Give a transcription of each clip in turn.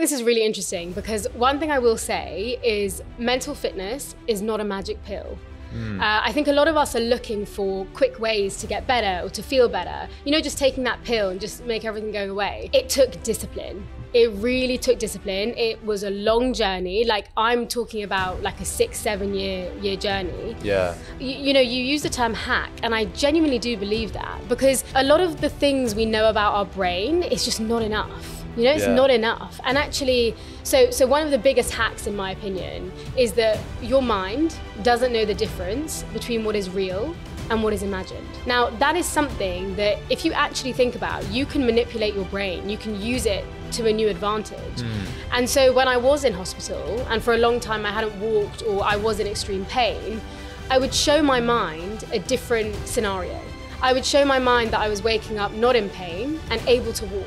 this is really interesting because one thing I will say is mental fitness is not a magic pill. I think a lot of us are looking for quick ways to get better or to feel better. You know, just taking that pill and just make everything go away. It took discipline. It really took discipline. It was a long journey. Like I'm talking about like a 6-7 year journey. Yeah. You know, you use the term hack, and I genuinely do believe that because a lot of the things we know about our brain is just not enough. You know, it's not enough. And actually, so one of the biggest hacks in my opinion is that your mind doesn't know the difference between what is real and what is imagined. Now, that is something that if you actually think about, you can manipulate your brain, you can use it to a new advantage. And so when I was in hospital, and for a long time I hadn't walked or I was in extreme pain, I would show my mind a different scenario. I would show my mind that I was waking up not in pain and able to walk.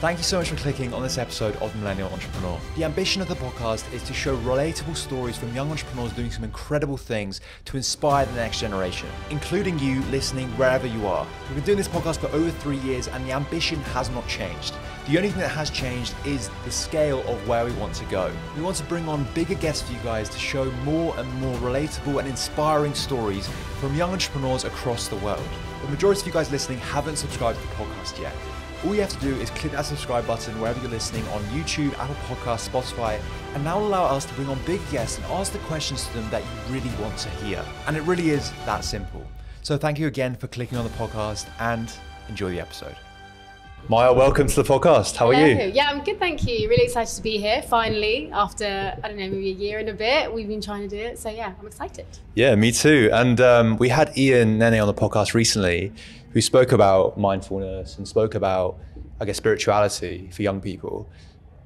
Thank you so much for clicking on this episode of The Millennial Entrepreneur. The ambition of the podcast is to show relatable stories from young entrepreneurs doing some incredible things to inspire the next generation, including you listening wherever you are. We've been doing this podcast for over 3 years and the ambition has not changed. The only thing that has changed is the scale of where we want to go. We want to bring on bigger guests for you guys to show more and more relatable and inspiring stories from young entrepreneurs across the world. The majority of you guys listening haven't subscribed to the podcast yet. All you have to do is click that subscribe button wherever you're listening on YouTube, Apple Podcasts, Spotify, and that will allow us to bring on big guests and ask the questions to them that you really want to hear. And it really is that simple. So thank you again for clicking on the podcast and enjoy the episode. Maya, welcome to the podcast. How are you? Yeah, I'm good, thank you. Really excited to be here, finally, after, I don't know, maybe a year and a bit. We've been trying to do it, so yeah, I'm excited. Yeah, me too. And we had Ian Nene on the podcast recently, who spoke about mindfulness and spoke about, I guess, spirituality for young people.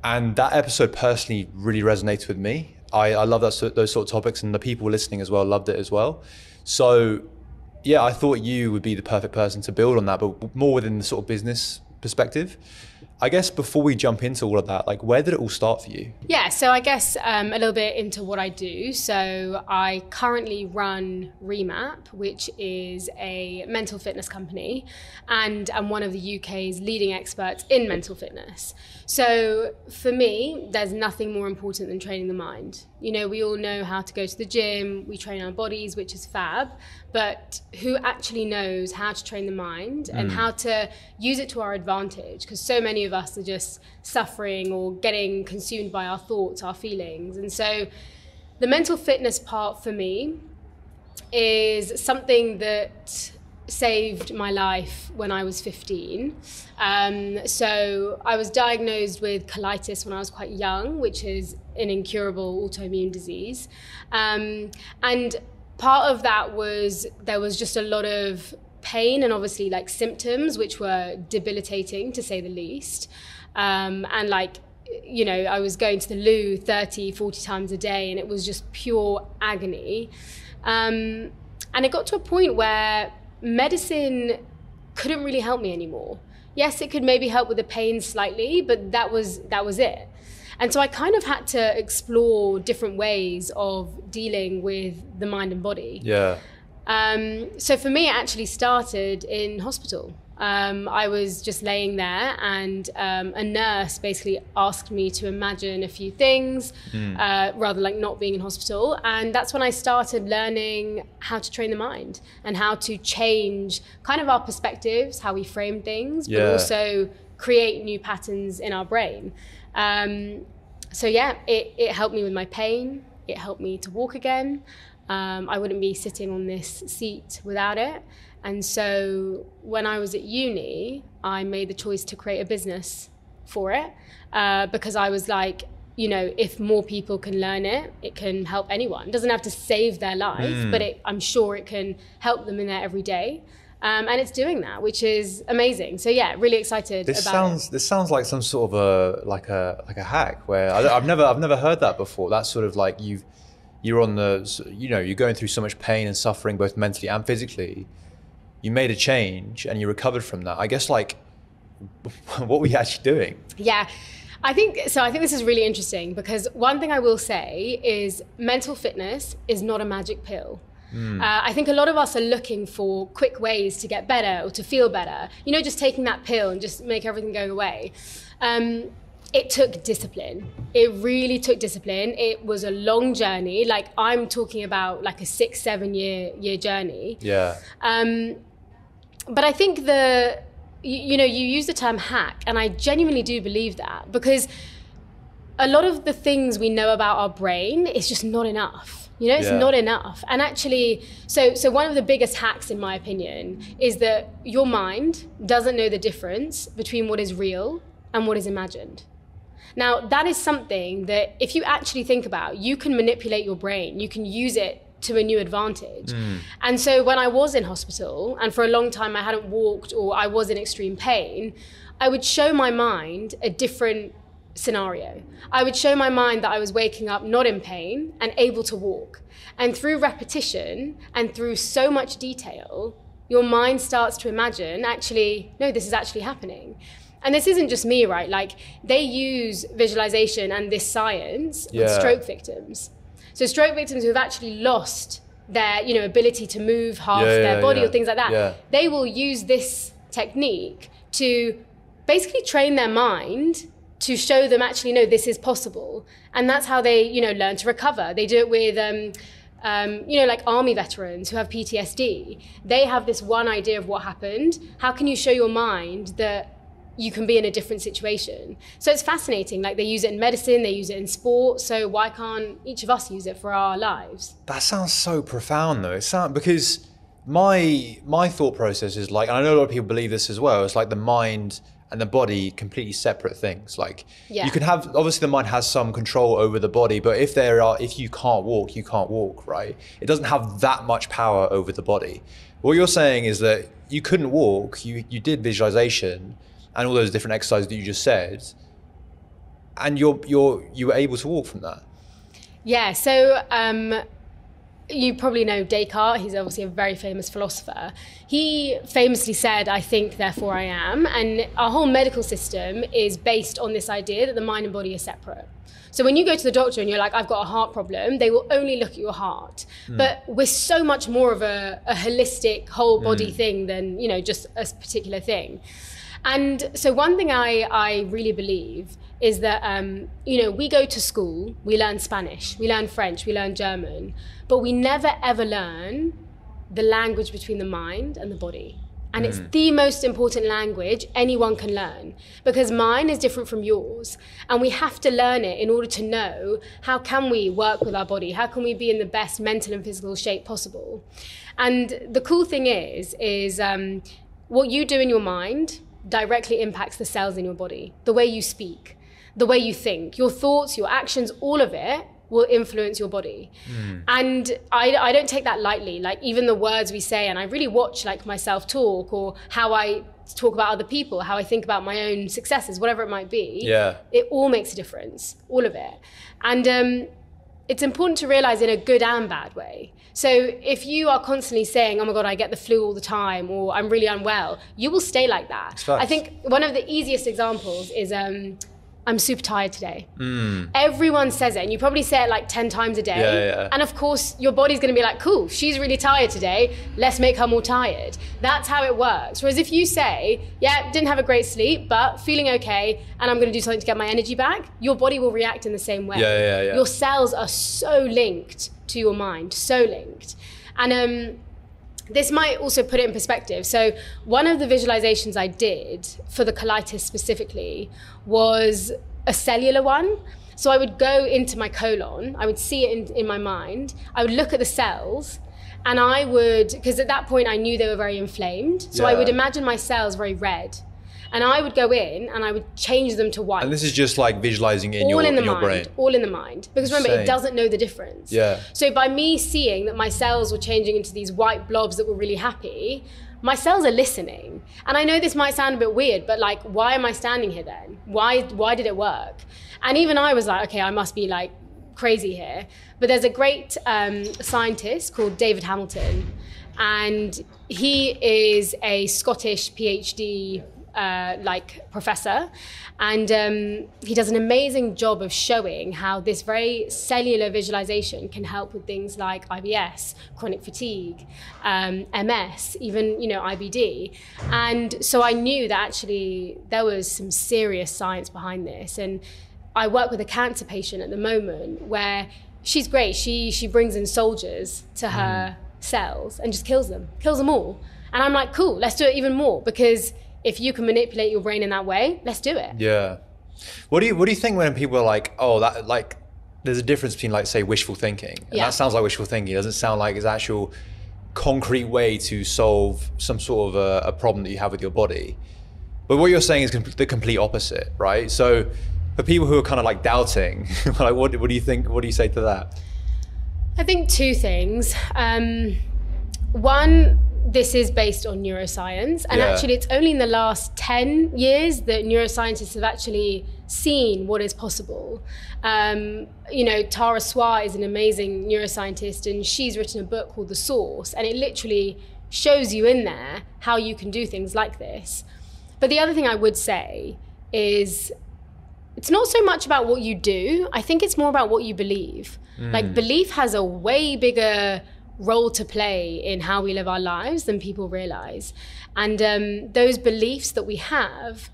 And that episode personally really resonated with me. I love those sort of topics, and the people listening as well loved it as well. So yeah, I thought you would be the perfect person to build on that, but more within the sort of business perspective. I guess before we jump into all of that, like where did it all start for you? Yeah, so I guess a little bit into what I do. So I currently run Remap, which is a mental fitness company, and I'm one of the UK's leading experts in mental fitness. So for me, there's nothing more important than training the mind. You know, we all know how to go to the gym, we train our bodies, which is fab, but who actually knows how to train the mind and how to use it to our advantage? Because so many of us are just suffering or getting consumed by our thoughts, our feelings. And so the mental fitness part for me is something that saved my life when I was 15. So I was diagnosed with colitis when I was quite young, which is an incurable autoimmune disease. And part of that was there was just a lot of pain and obviously like symptoms which were debilitating to say the least. And like, you know, I was going to the loo 30, 40 times a day and it was just pure agony. And it got to a point where medicine couldn't really help me anymore. Yes, it could maybe help with the pain slightly, but that was it. And so I kind of had to explore different ways of dealing with the mind and body. Yeah. So for me, it actually started in hospital. I was just laying there and a nurse basically asked me to imagine a few things, rather like not being in hospital. And that's when I started learning how to train the mind and how to change kind of our perspectives, how we frame things, but also create new patterns in our brain. So yeah, it helped me with my pain. It helped me to walk again. I wouldn't be sitting on this seat without it. And so when I was at uni, I made the choice to create a business for it because I was like, you know, if more people can learn it, it can help anyone. It doesn't have to save their life, but I'm sure it can help them in their everyday. And it's doing that, which is amazing. So yeah, really excited about it. This sounds like some sort of a hack where I've never heard that before. That's sort of like you're on the, you know, you're going through so much pain and suffering both mentally and physically. You made a change and you recovered from that. I guess like, what were you actually doing? Yeah, I think this is really interesting because one thing I will say is mental fitness is not a magic pill. I think a lot of us are looking for quick ways to get better or to feel better. You know, just taking that pill and just make everything go away. It took discipline. It really took discipline. It was a long journey. Like, I'm talking about like a 6-7 year journey. Yeah. But I think you use the term hack, and I genuinely do believe that, because a lot of the things we know about our brain is just not enough. It's not enough. And actually, so one of the biggest hacks, in my opinion, is that your mind doesn't know the difference between what is real and what is imagined. Now, that is something that if you actually think about, you can manipulate your brain. You can use it to a new advantage. And so when I was in hospital, and for a long time I hadn't walked, or I was in extreme pain, I would show my mind a different scenario. I would show my mind that I was waking up not in pain and able to walk. And through repetition and through so much detail, your mind starts to imagine, actually, no, this is actually happening. And this isn't just me, right? Like, they use visualization and this science with stroke victims. So stroke victims who have actually lost their, ability to move half their body or things like that, they will use this technique to basically train their mind to show them, actually, no, this is possible. And that's how they, learn to recover. They do it with, like army veterans who have PTSD. They have this one idea of what happened. How can you show your mind that you can be in a different situation? So it's fascinating. Like, they use it in medicine, they use it in sport. So why can't each of us use it for our lives? That sounds so profound, though. Because my thought process is like, and I know a lot of people believe this as well, it's like the mind and the body completely separate things. Like, you can have, obviously the mind has some control over the body, but if you can't walk, you can't walk, right? It doesn't have that much power over the body. What you're saying is that you couldn't walk, you did visualization and all those different exercises that you just said, and you were able to walk from that. Yeah. So you probably know Descartes. He's obviously a very famous philosopher. He famously said, "I think, therefore I am." And our whole medical system is based on this idea that the mind and body are separate. So when you go to the doctor and you're like, I've got a heart problem, they will only look at your heart. But we're so much more of a holistic whole body thing than, just a particular thing. And so one thing I really believe is that, we go to school, we learn Spanish, we learn French, we learn German, but we never ever learn the language between the mind and the body. And it's the most important language anyone can learn, because mine is different from yours. And we have to learn it in order to know, how can we work with our body? How can we be in the best mental and physical shape possible? And the cool thing is what you do in your mind directly impacts the cells in your body. The way you speak, the way you think, your thoughts, your actions, all of it will influence your body. And I don't take that lightly. Like, even the words we say, and I really watch like myself talk, or how I talk about other people, how I think about my own successes, whatever it might be. It all makes a difference, all of it. And it's important to realize, in a good and bad way. So if you are constantly saying, oh my God, I get the flu all the time, or I'm really unwell, you will stay like that. I think one of the easiest examples is, I'm super tired today. Everyone says it, and you probably say it like 10 times a day. And of course, your body's gonna be like, cool, she's really tired today, let's make her more tired. That's how it works. Whereas if you say, yeah, didn't have a great sleep, but feeling okay, and I'm gonna do something to get my energy back, your body will react in the same way. Your cells are so linked to your mind, so linked. And this might also put it in perspective. So one of the visualizations I did for the colitis specifically was a cellular one. So I would go into my colon, I would see it in my mind, I would look at the cells, and I would, because at that point I knew they were very inflamed, so I would imagine my cells very red. And I would go in and I would change them to white. And this is just like visualizing in your brain. All in the mind. Because remember, it doesn't know the difference. So by me seeing that my cells were changing into these white blobs that were really happy, my cells are listening. And I know this might sound a bit weird, but like, why am I standing here then? Why did it work? And even I was like, okay, I must be like crazy here. But there's a great scientist called David Hamilton. And he is a Scottish PhD professor, and he does an amazing job of showing how this very cellular visualization can help with things like IBS, chronic fatigue, MS, even IBD. And so I knew that actually there was some serious science behind this. And I work with a cancer patient at the moment where she's great. She brings in soldiers to her cells and just kills them all. And I'm like, cool, let's do it even more, because if you can manipulate your brain in that way, let's do it. Yeah. What do you think when people are like, oh, that, like, there's a difference between, like, say, wishful thinking, and that sounds like wishful thinking. It doesn't sound like it's actual concrete way to solve some sort of a problem that you have with your body. But what you're saying is the complete opposite, right? So for people who are kind of like doubting, like, what do you think? What do you say to that? I think two things. One, this is based on neuroscience, and actually it's only in the last 10 years that neuroscientists have actually seen what is possible. Tara Swart is an amazing neuroscientist, and she's written a book called The Source, and it literally shows you in there how you can do things like this. But the other thing I would say is it's not so much about what you do. I think it's more about what you believe. Like, belief has a way bigger role to play in how we live our lives than people realize. And those beliefs that we have,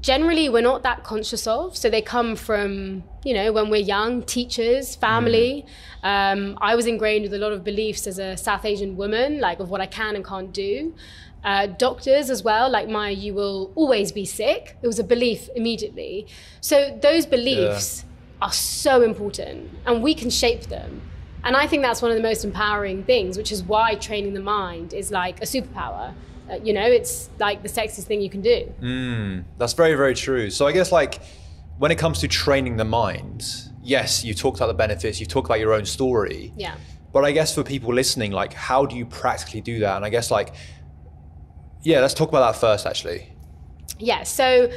generally we're not that conscious of. So they come from, when we're young, teachers, family. I was ingrained with a lot of beliefs as a South Asian woman, like of what I can and can't do. Doctors as well, like, Maya, you will always be sick. It was a belief immediately. So those beliefs are so important, and we can shape them. And I think that's one of the most empowering things, which is why training the mind is like a superpower. It's like the sexiest thing you can do. That's very, very true. So I guess, like, when it comes to training the mind, yes, you talked about the benefits, you've talked about your own story. Yeah. But I guess for people listening, like, how do you practically do that? And I guess, like, let's talk about that first, actually. Yeah, so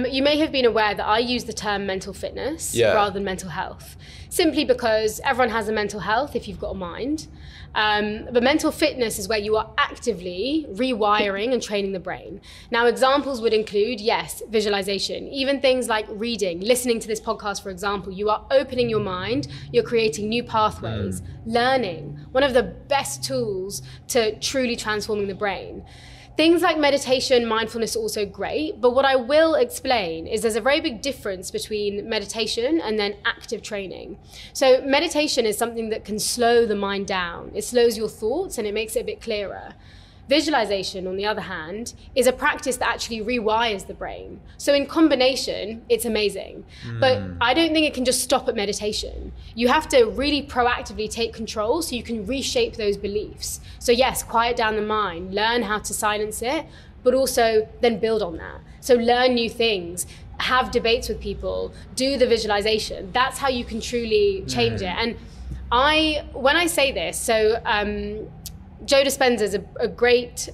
you may have been aware that I use the term mental fitness rather than mental health, simply because everyone has a mental health if you've got a mind. But mental fitness is where you are actively rewiring and training the brain. Now, examples would include, visualization, even things like reading, listening to this podcast, for example. You are opening your mind, you're creating new pathways, learning, one of the best tools to truly transforming the brain. Things like meditation, mindfulness are also great, but what I will explain is there's a very big difference between meditation and then active training. So meditation is something that can slow the mind down. It slows your thoughts and it makes it a bit clearer. Visualization, on the other hand, is a practice that actually rewires the brain. So in combination, it's amazing. But I don't think it can just stop at meditation. You have to really proactively take control so you can reshape those beliefs. So yes, quiet down the mind, learn how to silence it, but also then build on that. So learn new things, have debates with people, do the visualization. That's how you can truly change it. And when I say this, so Joe Dispenza is a great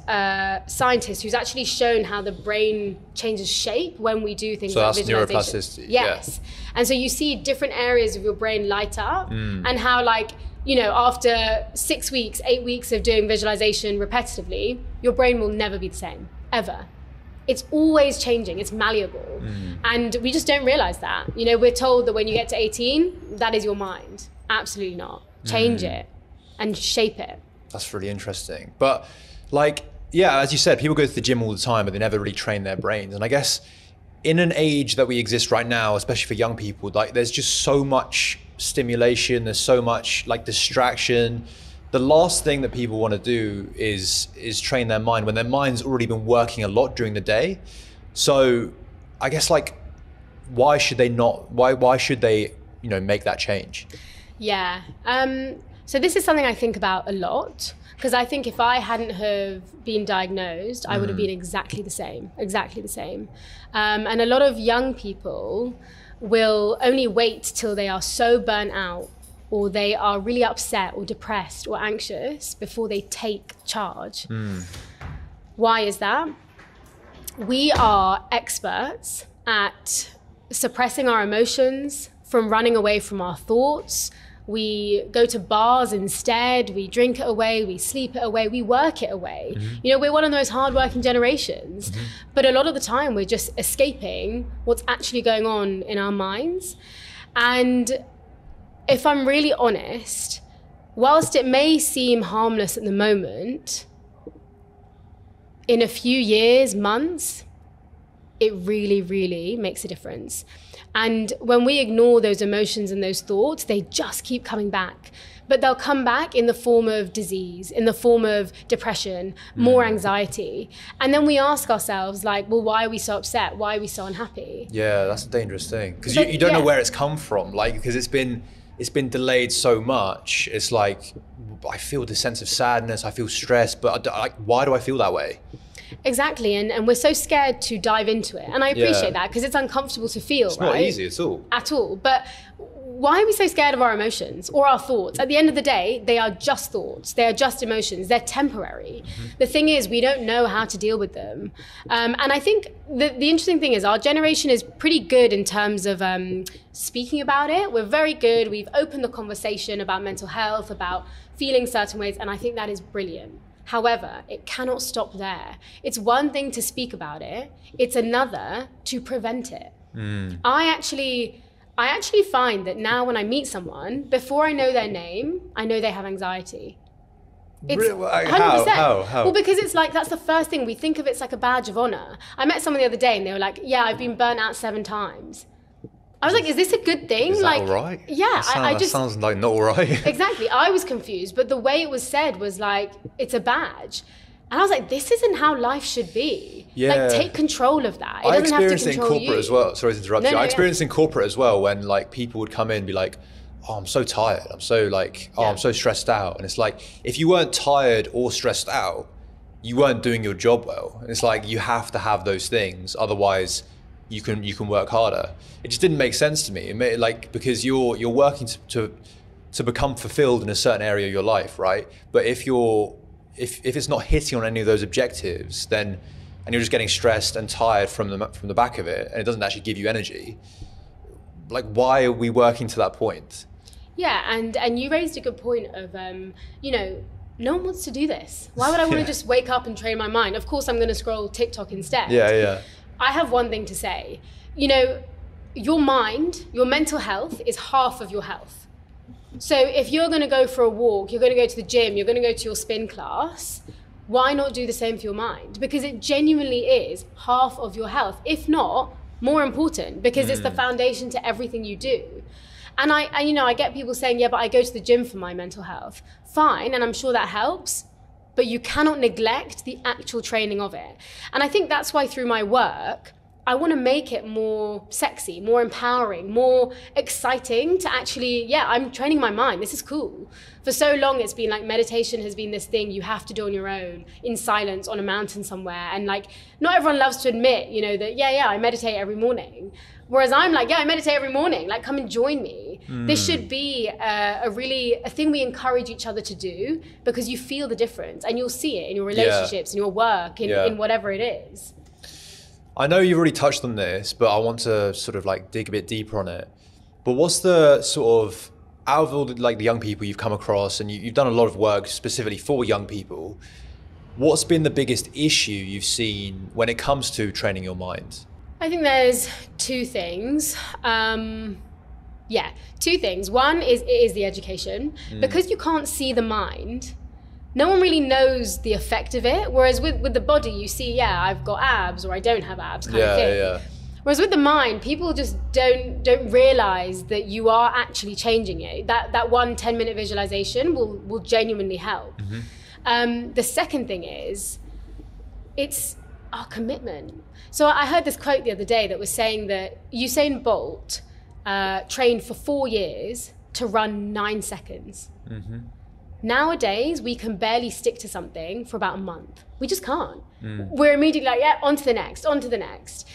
scientist who's actually shown how the brain changes shape when we do things like visualization. So that's neuroplasticity. Yes. Yeah. And so you see different areas of your brain light up and how, like, after 6 weeks, 8 weeks of doing visualization repetitively, your brain will never be the same, ever. It's always changing, it's malleable. And we just don't realize that. We're told that when you get to 18, that is your mind. Absolutely not. Change it and shape it. That's really interesting. But, like, as you said, people go to the gym all the time, but they never really train their brains. And I guess in an age that we exist right now, especially for young people, like, there's just so much stimulation, there's so much, like, distraction. The last thing that people want to do is train their mind when their mind's already been working a lot during the day. So I guess, like, why should they make that change? Yeah. So this is something I think about a lot, because I think if I hadn't have been diagnosed, I would have been exactly the same. And a lot of young people will only wait till they are so burnt out, or they are really upset or depressed or anxious before they take charge. Why is that? We are experts at suppressing our emotions, from running away from our thoughts. we go to bars instead, we drink it away, we sleep it away, we work it away. You know, we're one of those hardworking generations, but a lot of the time we're just escaping what's actually going on in our minds. And if I'm really honest, whilst it may seem harmless at the moment, in a few years, months, it really, really makes a difference. And when we ignore those emotions and those thoughts, they just keep coming back. But they'll come back in the form of disease, in the form of depression, more anxiety. And then we ask ourselves, like, well, why are we so upset? Why are we so unhappy? Yeah, that's a dangerous thing. Because you don't know where it's come from. Like, because it's been delayed so much. It's like, I feel this sense of sadness, I feel stressed, but like, why do I feel that way? Exactly, and we're so scared to dive into it. And I appreciate that, because it's uncomfortable to feel, It's not easy at all. At all. But why are we so scared of our emotions or our thoughts? At the end of the day, they are just thoughts. They are just emotions. They're temporary. The thing is, we don't know how to deal with them. And I think the interesting thing is our generation is pretty good in terms of speaking about it. We're very good. We've opened the conversation about mental health, about feeling certain ways, and I think that is brilliant. However, it cannot stop there. It's one thing to speak about it. It's another to prevent it. I actually find that now when I meet someone, before I know their name, I know they have anxiety. It's Really? 100%. How? Well, because it's like, that's the first thing. We think of it's like a badge of honor. I met someone the other day and they were like, yeah, I've been burnt out 7 times. I was like, is this a good thing? Is that like, all right? Yeah, That sounds like not all right. Exactly. I was confused, but the way it was said was like, it's a badge. And I was like, this isn't how life should be. Yeah. Like, take control of that. It I doesn't have to experienced it in control corporate you. as well. Sorry to interrupt you. I experienced it in corporate as well, when like people would come in and be like, oh, I'm so tired. I'm so like, I'm so stressed out. And it's like, if you weren't tired or stressed out, you weren't doing your job well. And it's like, you have to have those things. Otherwise, you can work harder. It just didn't make sense to me. It made, like, because you're working to become fulfilled in a certain area of your life, right? But if it's not hitting on any of those objectives, then, and you're just getting stressed and tired from the back of it, and it doesn't actually give you energy, like, why are we working to that point? Yeah, and you raised a good point of, you know, no one wants to do this. Why would I want to just wake up and train my mind? Of course, I'm going to scroll TikTok instead. Yeah. I have one thing to say. You know, your mind, your mental health is half of your health. So if you're going to go for a walk, you're going to go to the gym, you're going to go to your spin class, why not do the same for your mind? Because it genuinely is half of your health, if not more important, because it's the foundation to everything you do. And I get people saying, yeah, but I go to the gym for my mental health. Fine, and I'm sure that helps, but you cannot neglect the actual training of it. And I think that's why through my work, I want to make it more sexy, more empowering, more exciting to actually, I'm training my mind. This is cool. For so long, it's been like meditation has been this thing you have to do on your own, in silence, on a mountain somewhere. And like, not everyone loves to admit, you know, that, I meditate every morning. Whereas I'm like, I meditate every morning. Like, come and join me. This should be a thing we encourage each other to do, because you feel the difference and you'll see it in your relationships, in your work, in whatever it is. I know you've already touched on this, but I want to sort of like dig a bit deeper on it. But what's the sort of, out of all the, like, the young people you've come across, and you've done a lot of work specifically for young people, what's been the biggest issue you've seen when it comes to training your mind? I think there's 2 things. 2 things. One is the education. Because you can't see the mind, no one really knows the effect of it. Whereas with the body, you see, I've got abs or I don't have abs kind of thing. Yeah. Whereas with the mind, people just don't realize that you are actually changing it. That 1 10-minute visualization will genuinely help. The second thing is, it's our commitment. So I heard this quote the other day that was saying that Usain Bolt trained for 4 years to run 9 seconds. Nowadays, we can barely stick to something for about a month. We just can't. We're immediately like, on to the next, on to the next.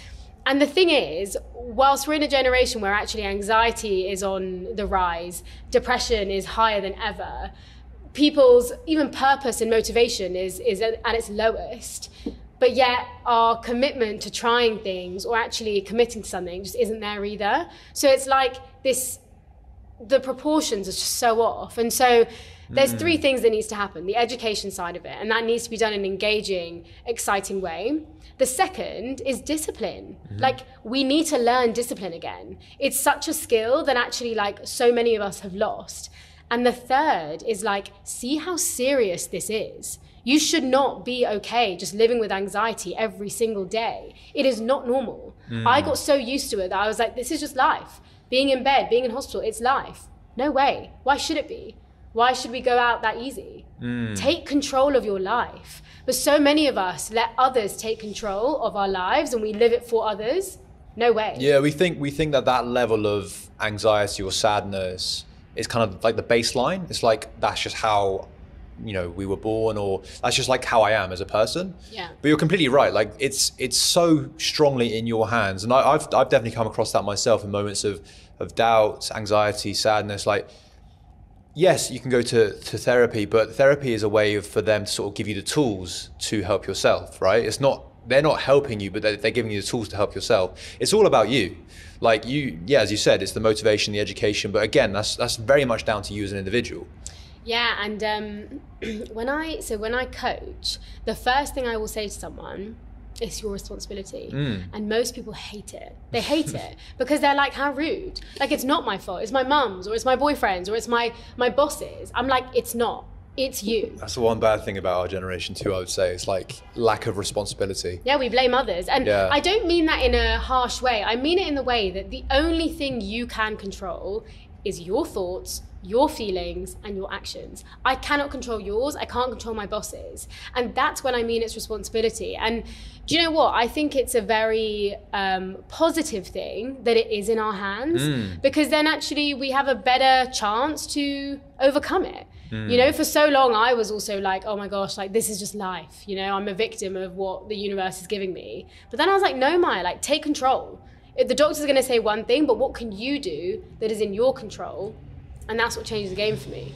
And the thing is, whilst we're in a generation where actually anxiety is on the rise, depression is higher than ever, people's even purpose and motivation is at its lowest. But yet our commitment to trying things or actually committing to something just isn't there either. So it's like this the proportions are just so off. And so there's three things that needs to happen. The education side of it, and that needs to be done in an engaging, exciting way. The second is discipline. Like, we need to learn discipline again. It's such a skill that actually, like, so many of us have lost. And the third is, like, see how serious this is. You should not be okay just living with anxiety every single day. It is not normal. I got so used to it that I was like, this is just life. Being in bed, being in hospital, it's life. No way. Why should it be? Why should we go out that easy? Take control of your life. But so many of us let others take control of our lives and we live it for others. No way. Yeah, we think that level of anxiety or sadness is kind of like the baseline. It's like, that's just how, you know, we were born, or that's just like how I am as a person. Yeah. But you're completely right. Like, it's so strongly in your hands. And I've definitely come across that myself in moments of doubt, anxiety, sadness. Like, yes, you can go to therapy, but therapy is a way for them to sort of give you the tools to help yourself, right? They're not helping you, but they're giving you the tools to help yourself. It's all about you. Like, as you said, it's the motivation, the education, but again, that's very much down to you as an individual. Yeah, and when I coach, the first thing I will say to someone, it's your responsibility. And most people hate it. They hate it because they're like, how rude. Like, it's not my fault. It's my mum's, or it's my boyfriend's, or it's my boss's. I'm like, it's not. It's you. That's the one bad thing about our generation too, I would say. It's like lack of responsibility. Yeah, we blame others. And I don't mean that in a harsh way. I mean it in the way that the only thing you can control is your thoughts, your feelings, and your actions. I cannot control yours. I can't control my boss's. And that's when I mean it's responsibility. And do you know what? I think it's a very positive thing that it is in our hands, because then actually we have a better chance to overcome it. You know, for so long I was also like, oh my gosh, like, this is just life. You know, I'm a victim of what the universe is giving me. But then I was like, no, Maya, like, take control. The doctor's going to say one thing, but what can you do that is in your control? And that's what changed the game for me.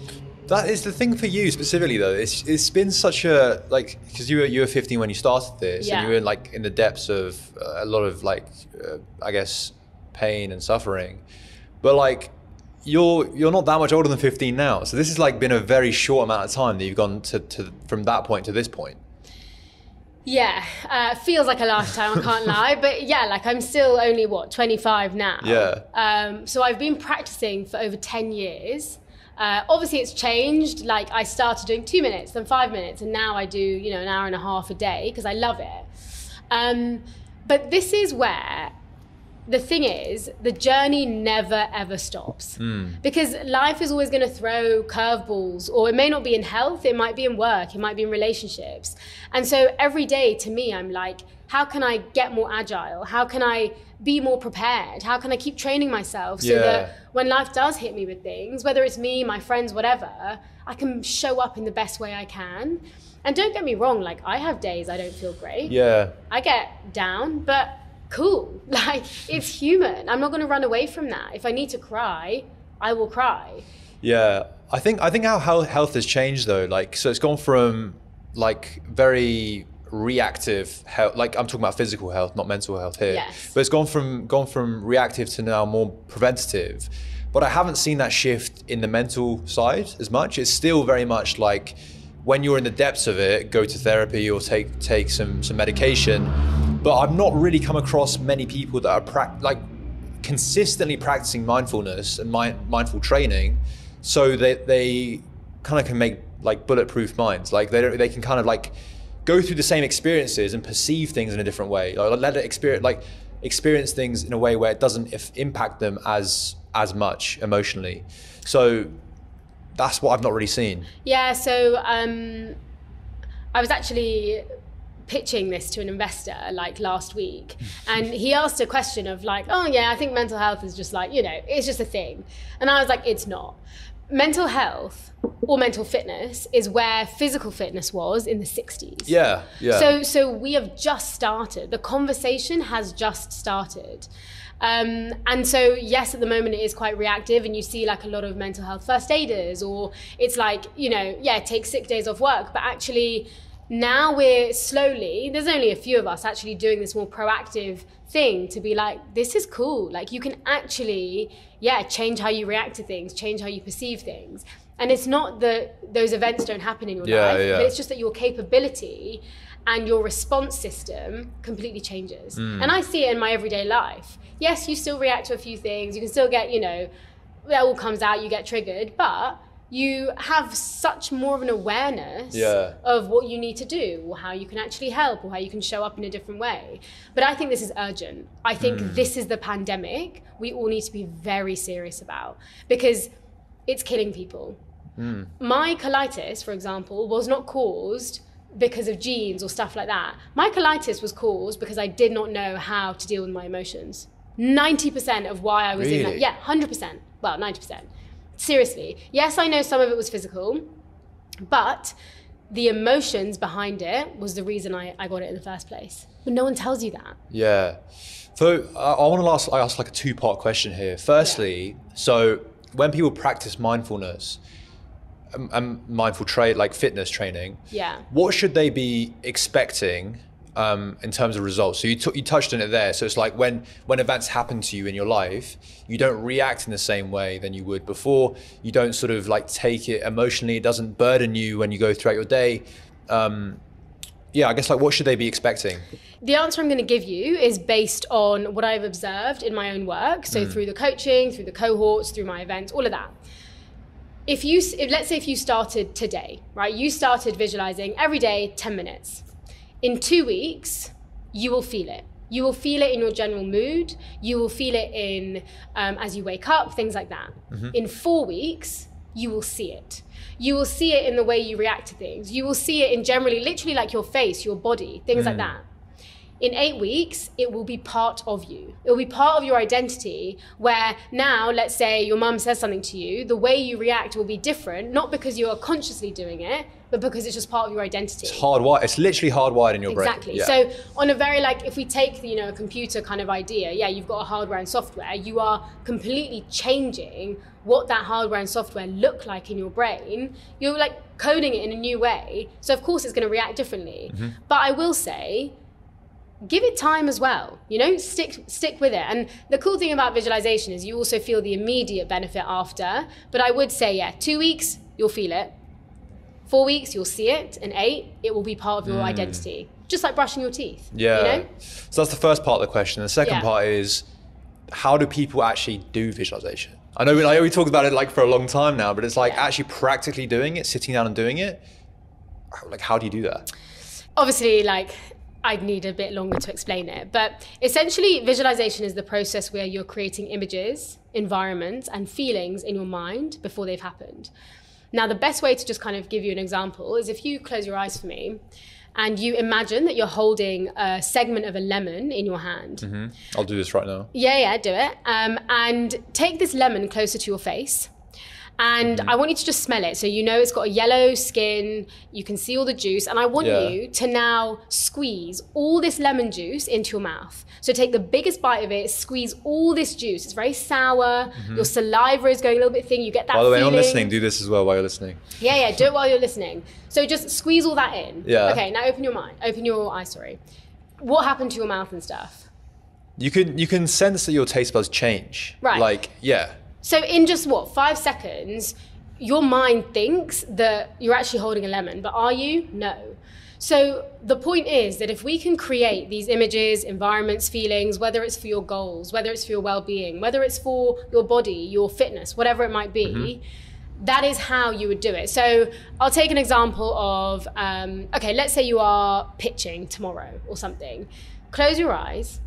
That is the thing for you specifically, though. It's been such a, like, because you were 15 when you started this, and you were like in the depths of a lot of, like, I guess, pain and suffering. But like, you're not that much older than 15 now, so this has like been a very short amount of time that you've gone to from that point to this point. Yeah, feels like a lifetime, I can't lie. But yeah, like, I'm still only, 25 now. Yeah. So I've been practicing for over 10 years. Obviously it's changed. Like, I started doing 2 minutes, then 5 minutes, and now I do, you know, an hour and a half a day because I love it. But this is where the thing is, the journey never ever stops, because life is always going to throw curveballs, or it may not be in health, it might be in work, it might be in relationships. And so every day to me, I'm like, how can I get more agile? How can I be more prepared? How can I keep training myself so that when life does hit me with things, whether it's me, my friends, whatever, I can show up in the best way I can. And don't get me wrong, like, I have days I don't feel great. Yeah. I get down, but cool. Like, it's human. I'm not going to run away from that. If I need to cry, I will cry. Yeah. I think how health has changed, though. Like, so it's gone from, like, very reactive health, like, I'm talking about physical health, not mental health here. Yes. But it's gone from reactive to now more preventative. But I haven't seen that shift in the mental side as much. It's still very much like, when you're in the depths of it, go to therapy or take some medication. But I've not really come across many people that are consistently practicing mindfulness and mindful training, so that they kind of can make, like, bulletproof minds. Like, they can kind of, like, go through the same experiences and perceive things in a different way. Like, let it experience things in a way where it doesn't impact them as much emotionally. So that's what I've not really seen. Yeah. So I was actually pitching this to an investor, like, last week, and he asked a question of, like, oh yeah, I think mental health is just, like, you know, it's just a thing. And I was like, it's not. Mental health or mental fitness is where physical fitness was in the 60s. Yeah. So we have just started. The conversation has just started. And so, yes, at the moment it is quite reactive, and you see, like, a lot of mental health first aiders, or it's like, you know, take sick days off work, but actually Now we're slowly, there's only a few of us actually doing this more proactive thing to be like, this is cool. Like you can actually, change how you react to things, change how you perceive things. And it's not that those events don't happen in your life, but it's just that your capability and your response system completely changes. And I see it in my everyday life. Yes, you still react to a few things. You can still get, that all comes out, you get triggered, but you have such more of an awareness of what you need to do or how you can actually help or how you can show up in a different way. But I think this is urgent. I think this is the pandemic we all need to be very serious about because it's killing people. My colitis, for example, was not caused because of genes or stuff like that. My colitis was caused because I did not know how to deal with my emotions. 90% of why I was in that. Yeah, 100%. Well, 90%. Seriously. Yes, I know some of it was physical, but the emotions behind it was the reason I got it in the first place. But no one tells you that. Yeah. So I want to ask like a two-part question here. Firstly, so when people practice mindfulness, mindful trade, like fitness training, what should they be expecting in terms of results? So you touched on it there. So it's like when events happen to you in your life, you don't react in the same way than you would before. You don't sort of like take it emotionally. It doesn't burden you when you go throughout your day. I guess like what should they be expecting? The answer I'm going to give you is based on what I've observed in my own work. So through the coaching, through the cohorts, through my events, all of that. Let's say if you started today, right? You started visualizing every day, 10 minutes. In 2 weeks, you will feel it. You will feel it in your general mood. You will feel it in as you wake up, things like that. In 4 weeks, you will see it. You will see it in the way you react to things. You will see it in generally, literally like your face, your body, things like that. In 8 weeks, it will be part of you. It will be part of your identity where now, let's say your mum says something to you, the way you react will be different, not because you are consciously doing it, but because it's just part of your identity. It's hardwired. It's literally hardwired in your brain. Exactly. Yeah. So on a very if we take a computer kind of idea, you've got a hardware and software. You are completely changing what that hardware and software look like in your brain. You're like coding it in a new way. So of course it's going to react differently. But I will say, give it time as well, stick with it. And the cool thing about visualization is you also feel the immediate benefit after. But I would say, 2 weeks, you'll feel it. 4 weeks, you'll see it. And 8, it will be part of your identity. Just like brushing your teeth. Yeah. So that's the first part of the question. And the second part is, how do people actually do visualization? I know we talked about it for a long time now, but it's actually practically doing it, sitting down and doing it. How do you do that? Obviously, I'd need a bit longer to explain it. But essentially, visualization is the process where you're creating images, environments, and feelings in your mind before they've happened. Now, the best way to just kind of give you an example is if you close your eyes for me and you imagine that you're holding a segment of a lemon in your hand. I'll do this right now. Yeah, do it. And take this lemon closer to your face. And I want you to just smell it. So it's got a yellow skin, you can see all the juice. And I want you to now squeeze all this lemon juice into your mouth. So take the biggest bite of it, squeeze all this juice. It's very sour, your saliva is going a little bit thin, you get that feeling. By the way, I'm listening, do this as well while you're listening. Yeah, do it while you're listening. So just squeeze all that in. Yeah. Okay, now open your eyes, What happened to your mouth and stuff? You can sense that your taste buds change. Right. So in just 5 seconds, your mind thinks that you're actually holding a lemon, but are you? No. So the point is that if we can create these images, environments, feelings, whether it's for your goals, whether it's for your well-being, whether it's for your body, your fitness, whatever it might be, that is how you would do it. So I'll take an example of, let's say you are pitching tomorrow or something. Close your eyes.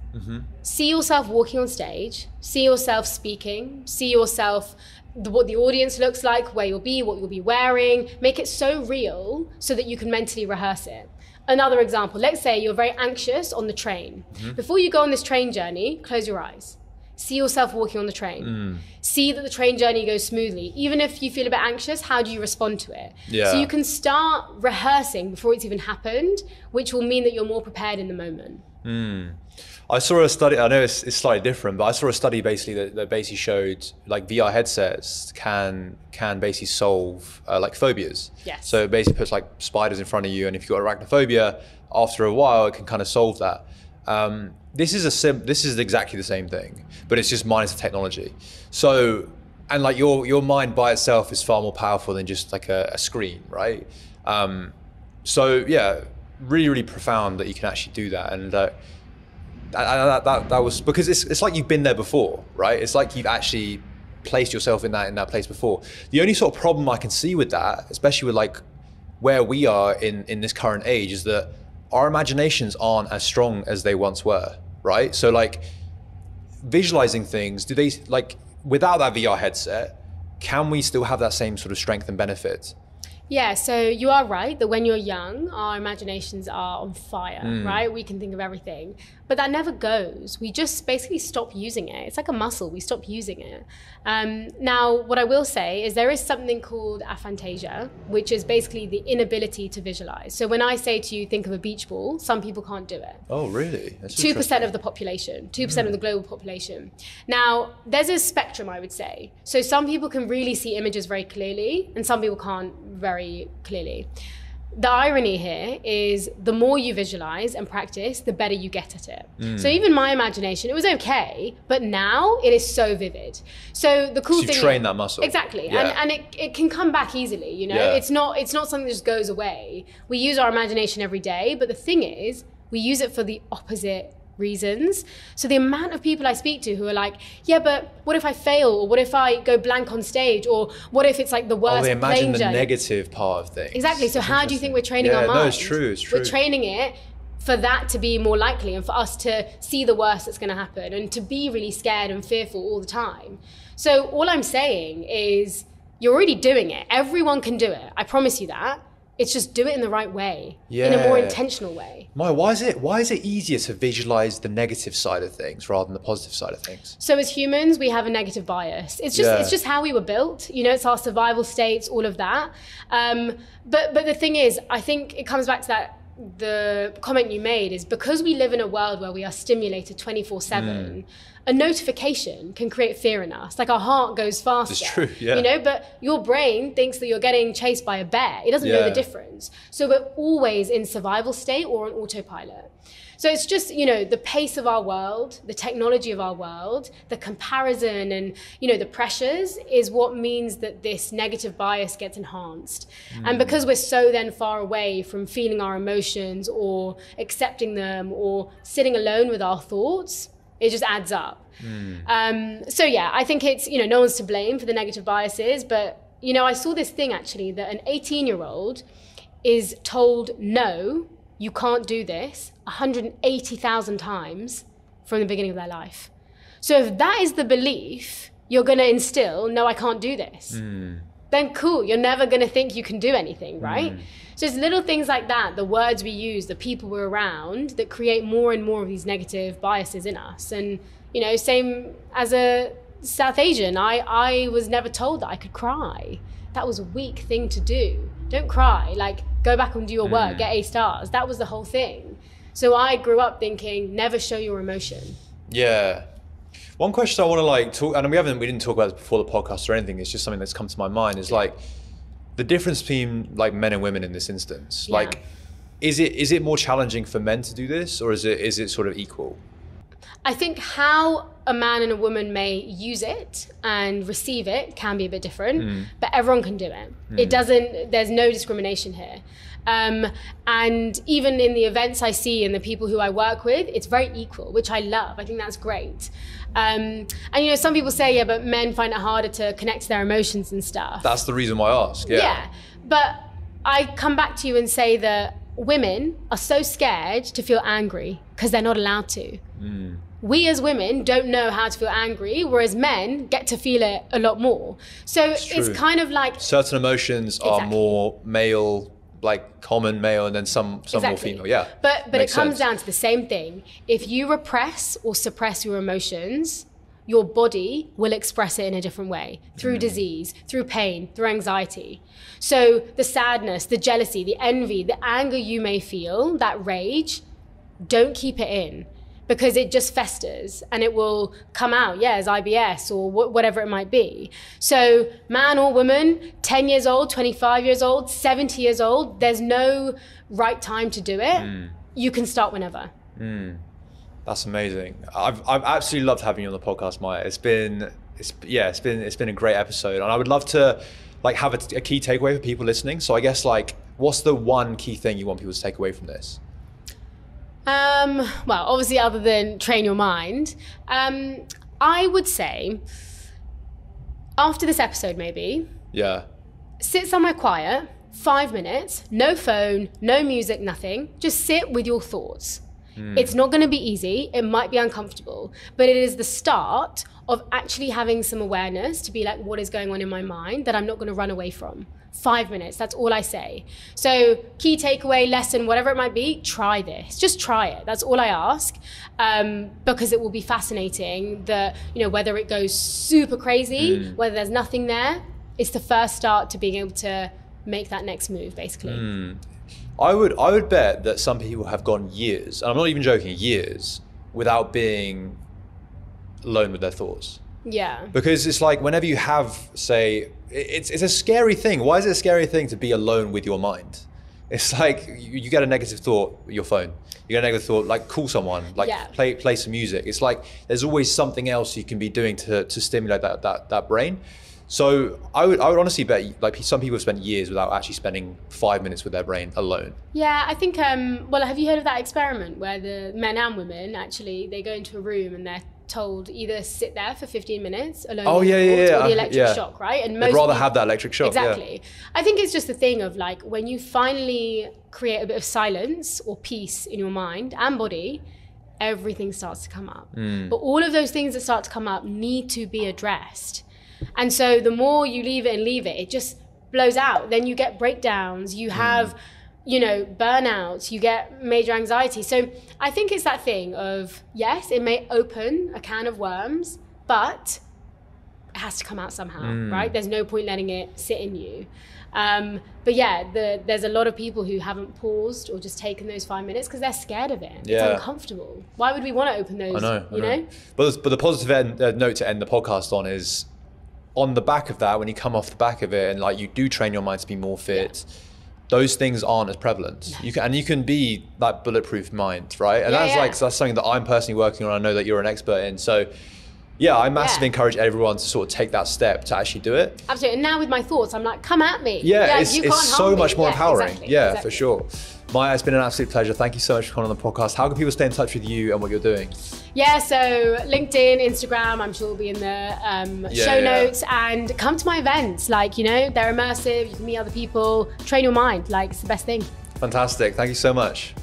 See yourself walking on stage, see yourself speaking, see yourself, what the audience looks like, where you'll be, what you'll be wearing. Make it so real so that you can mentally rehearse it. Another example, let's say you're very anxious on the train. Before you go on this train journey, close your eyes. See yourself walking on the train. See that the train journey goes smoothly. Even if you feel a bit anxious, how do you respond to it? So you can start rehearsing before it's even happened, which will mean that you're more prepared in the moment. I saw a study, I know it's slightly different, but I saw a study basically that basically showed like VR headsets can basically solve like phobias. Yes. So it basically puts like spiders in front of you, and if you've got arachnophobia, after a while it can kind of solve that. This is exactly the same thing, but it's just minus the technology. So, and like your mind by itself is far more powerful than just like a screen, right? So yeah, really, really profound that you can actually do that. And that was because it's like you've been there before, right? It's like you've actually placed yourself in that place before. The only sort of problem I can see with that, especially with like where we are in this current age, is that our imaginations aren't as strong as they once were, right? So like visualizing things, do they, like without that VR headset, can we still have that same sort of strength and benefit? Yeah, so you are right that when you're young, our imaginations are on fire, right? We can think of everything, but that never goes. We just basically stop using it. It's like a muscle, we stop using it. Now, what I will say is there is something called aphantasia, which is basically the inability to visualize. So when I say to you, think of a beach ball, some people can't do it. Oh, really? That's 2% of the population, 2% of the global population. Now, there's a spectrum, I would say. So some people can really see images very clearly, and some people can't very clearly. The irony here is the more you visualize and practice, the better you get at it. So even my imagination, it was okay, but now it is so vivid. So the cool thing, you train that muscle. Exactly. Yeah. And it can come back easily, you know. Yeah. It's not something that just goes away. We use our imagination every day, but the thing is, we use it for the opposite reasons. So the amount of people I speak to who are like, yeah, but what if I fail? Or what if I go blank on stage? Or what if it's like the worst they imagine plane the journey? negative part of things. Exactly. So how do you think we're training our mind? No, it's true. It's true. We're training it for that to be more likely and for us to see the worst that's going to happen and to be really scared and fearful all the time. So all I'm saying is you're already doing it. Everyone can do it. I promise you that. It's just do it in the right way, in a more intentional way. Maya, why is it easier to visualize the negative side of things rather than the positive side of things? So as humans, we have a negative bias. It's just how we were built. You know, it's our survival states, all of that. But the thing is, I think it comes back to that. The comment you made is because we live in a world where we are stimulated 24/7. A notification can create fear in us. Like our heart goes faster. It's true, yeah. You know, but your brain thinks that you're getting chased by a bear. It doesn't know the difference. So we're always in survival state or on autopilot. So it's just, you know, the pace of our world, the technology of our world, the comparison and, you know, the pressures is what means that this negative bias gets enhanced. And because we're so then far away from feeling our emotions or accepting them or sitting alone with our thoughts, it just adds up. So yeah, I think it's, you know, no one's to blame for the negative biases, but, you know, I saw this thing actually that an 18-year-old is told, no, you can't do this 180,000 times from the beginning of their life. So if that is the belief you're going to instill, no, I can't do this, then cool, you're never going to think you can do anything, right? So it's little things like that, the words we use, the people we're around, that create more and more of these negative biases in us. And, you know, same as a South Asian, I was never told that I could cry. That was a weak thing to do. Don't cry, like go back and do your work, get A stars. That was the whole thing. So I grew up thinking, never show your emotion. Yeah. One question I want to like talk, and we didn't talk about this before the podcast or anything, it's just something that's come to my mind, is like the difference between like men and women in this instance. Yeah. Like, is it more challenging for men to do this, or is it sort of equal? I think how a man and a woman may use it and receive it can be a bit different, but everyone can do it. There's no discrimination here. And even in the events I see and the people who I work with, it's very equal, which I love. I think that's great. And you know, some people say, yeah, but men find it harder to connect to their emotions and stuff. That's the reason why I ask. Yeah, but I come back to you and say that women are so scared to feel angry because they're not allowed to. We as women don't know how to feel angry, whereas men get to feel it a lot more. So it's kind of like certain emotions are more male, like common male, and then some more female. Yeah. But it comes down to the same thing. If you repress or suppress your emotions, your body will express it in a different way, through disease, through pain, through anxiety. So the sadness, the jealousy, the envy, the anger you may feel, that rage, don't keep it in. because it just festers and it will come out, as IBS or whatever it might be. So man or woman, 10 years old, 25 years old, 70 years old, there's no right time to do it. You can start whenever. That's amazing. I've absolutely loved having you on the podcast, Maya. It's been a great episode, and I would love to like have a key takeaway for people listening. So I guess like, what's the one key thing you want people to take away from this? Well, obviously, other than train your mind, I would say after this episode, maybe sit somewhere quiet, 5 minutes, no phone, no music, nothing. Just sit with your thoughts. It's not going to be easy. It might be uncomfortable, but it is the start of actually having some awareness to be like, what is going on in my mind that I'm not going to run away from. 5 minutes, that's all I say. So key takeaway, lesson, whatever it might be, try this. Just try it. That's all I ask, because it will be fascinating that, whether it goes super crazy, whether there's nothing there, it's the first start to being able to make that next move, basically. I would bet that some people have gone years, and I'm not even joking, years, without being alone with their thoughts. Yeah. Because it's like whenever you have, say, it's a scary thing. Why is it a scary thing to be alone with your mind? It's like you get a negative thought with your phone. You get a negative thought, like call someone, like play some music. It's like there's always something else you can be doing to stimulate that brain. So I would honestly bet like some people have spent years without actually spending 5 minutes with their brain alone. Yeah, I think, have you heard of that experiment where the men and women actually, they go into a room and they're told either sit there for 15 minutes alone or the electric shock, right? And they'd rather have that electric shock. Exactly. I think it's just the thing of like, when you finally create a bit of silence or peace in your mind and body, everything starts to come up. But all of those things that start to come up need to be addressed. And so the more you leave it, it just blows out. Then you get breakdowns, you have, burnouts, you get major anxiety. So I think it's that thing of, yes, it may open a can of worms, but it has to come out somehow, right? There's no point letting it sit in you. But there's a lot of people who haven't paused or just taken those 5 minutes because they're scared of it. It's uncomfortable. Why would we want to open those? I know. But the positive note to end the podcast on is, on the back of that, when you come off the back of it and like you do train your mind to be more fit, those things aren't as prevalent. No. You can be that bulletproof mind, right? And that's something that I'm personally working on. I know that you're an expert in. So I massively encourage everyone to sort of take that step to actually do it. Absolutely. And now with my thoughts, I'm like, come at me. It's so much more empowering. Exactly. For sure. Maya, it's been an absolute pleasure. Thank you so much for coming on the podcast. How can people stay in touch with you and what you're doing? So LinkedIn, Instagram, I'm sure will be in the show notes, and come to my events. Like, they're immersive. You can meet other people, train your mind. Like, it's the best thing. Fantastic. Thank you so much.